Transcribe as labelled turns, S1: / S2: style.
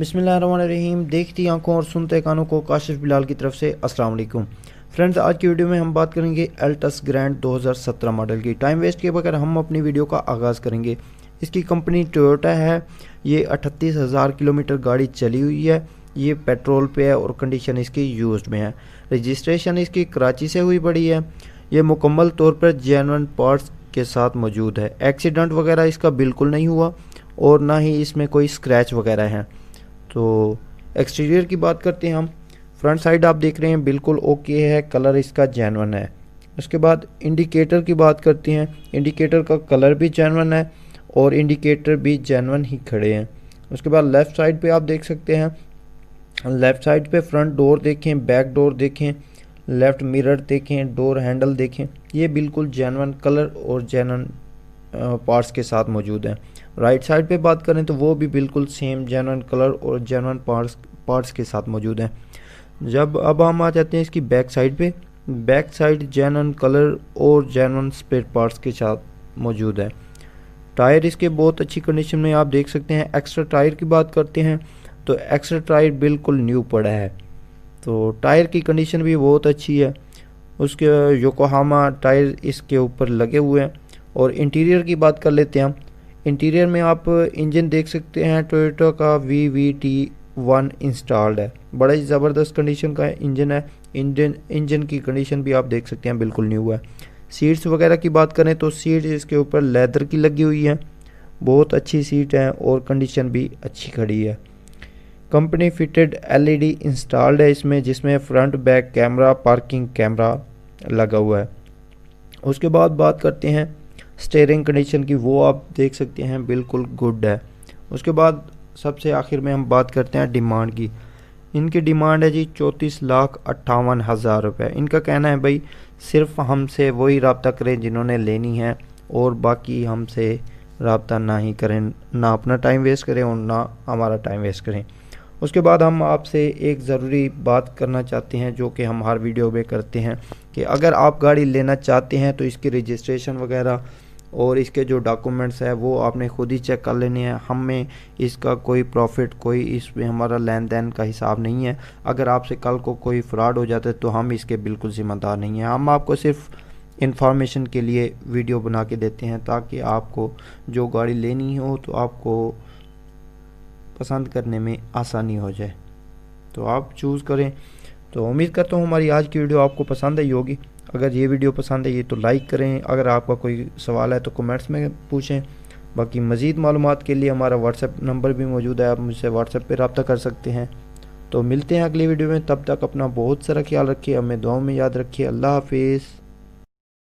S1: बिस्मिल्लाहिर्रहमानिर्रहीम। देखती आंखों और सुनते कानों को काशिफ बिलाल की तरफ से अस्सलाम वालेकुम। फ्रेंड्स, आज की वीडियो में हम बात करेंगे अल्टिस ग्रैंड 2017 मॉडल की। टाइम वेस्ट किए बगैर हम अपनी वीडियो का आगाज़ करेंगे। इसकी कंपनी टोयोटा है। ये 38,000 किलोमीटर गाड़ी चली हुई है। ये पेट्रोल पे है और कंडीशन इसकी यूज्ड में है। रजिस्ट्रेशन इसकी कराची से हुई पड़ी है। ये मुकम्मल तौर पर जेन्युइन पार्ट्स के साथ मौजूद है। एक्सीडेंट वगैरह इसका बिल्कुल नहीं हुआ और ना ही इसमें कोई स्क्रैच वगैरह है। तो एक्सटीरियर की बात करते हैं हम। फ्रंट साइड आप देख रहे हैं बिल्कुल ओके है, कलर इसका जेन्युइन है। उसके बाद इंडिकेटर की बात करते हैं। इंडिकेटर का कलर भी जेन्युइन है और इंडिकेटर भी जेन्युइन ही खड़े हैं। उसके बाद लेफ़्ट साइड पे आप देख सकते हैं। लेफ़्ट साइड पे फ्रंट डोर देखें, बैक डोर देखें, लेफ़्ट मिरर देखें, डोर हैंडल देखें, ये बिल्कुल जेन्युइन कलर और जेन्युइन पार्ट्स के साथ मौजूद है। राइट साइड पे बात करें तो वो भी बिल्कुल सेम जेन्युइन कलर और जेन्युइन पार्ट्स के साथ मौजूद है। जब अब हम आ जाते हैं इसकी बैक साइड पे, बैक साइड जेन्युइन कलर और जेन्युइन स्पेयर पार्ट्स के साथ मौजूद है। टायर इसके बहुत अच्छी कंडीशन में आप देख सकते हैं। एक्स्ट्रा टायर की बात करते हैं तो एक्स्ट्रा टायर बिल्कुल न्यू पड़ा है, तो टायर की कंडीशन भी बहुत अच्छी है। उसके योकोहामा टायर इसके ऊपर लगे हुए हैं। और इंटीरियर की बात कर लेते हैं हम। इंटीरियर में आप इंजन देख सकते हैं, टोयोटा का VVT1 इंस्टॉल्ड है। बड़ा ही ज़बरदस्त कंडीशन का इंजन है। इंजन की कंडीशन भी आप देख सकते हैं बिल्कुल न्यू है। सीट्स वगैरह की बात करें तो सीट इसके ऊपर लेदर की लगी हुई है, बहुत अच्छी सीट है और कंडीशन भी अच्छी खड़ी है। कंपनी फिटेड LED इंस्टॉल्ड है इसमें, जिसमें front back camera, parking camera लगा हुआ है। उसके बाद बात करते हैं स्टीयरिंग कंडीशन की, वो आप देख सकते हैं बिल्कुल गुड है। उसके बाद सबसे आखिर में हम बात करते हैं डिमांड की। इनकी डिमांड है जी 34,58,000 रुपये। इनका कहना है भाई सिर्फ हमसे वही रब्ता करें जिन्होंने लेनी है और बाकी हमसे रब्ता ना ही करें, ना अपना टाइम वेस्ट करें और ना हमारा टाइम वेस्ट करें। उसके बाद हम आपसे एक ज़रूरी बात करना चाहते हैं जो कि हम हर वीडियो में करते हैं कि अगर आप गाड़ी लेना चाहते हैं तो इसकी रजिस्ट्रेशन वगैरह और इसके जो डॉक्यूमेंट्स है वो आपने खुद ही चेक कर लेने हैं। हमें इसका कोई प्रॉफिट, कोई इसमें हमारा लेन देन का हिसाब नहीं है। अगर आपसे कल को कोई फ्रॉड हो जाता है तो हम इसके बिल्कुल ज़िम्मेदार नहीं हैं। हम आपको सिर्फ इंफॉर्मेशन के लिए वीडियो बना के देते हैं ताकि आपको जो गाड़ी लेनी हो तो आपको पसंद करने में आसानी हो जाए, तो आप चूज़ करें। तो उम्मीद करता हूँ हमारी आज की वीडियो आपको पसंद आई होगी। अगर ये वीडियो पसंद आई तो लाइक करें। अगर आपका कोई सवाल है तो कमेंट्स में पूछें। बाकी मज़ीद मालूमात के लिए हमारा व्हाट्सएप नंबर भी मौजूद है, आप मुझसे व्हाट्सएप पे रब्ता कर सकते हैं। तो मिलते हैं अगली वीडियो में, तब तक अपना बहुत सारा ख्याल रखिए, हमें दुआओं में याद रखिए। अल्लाह हाफिज़।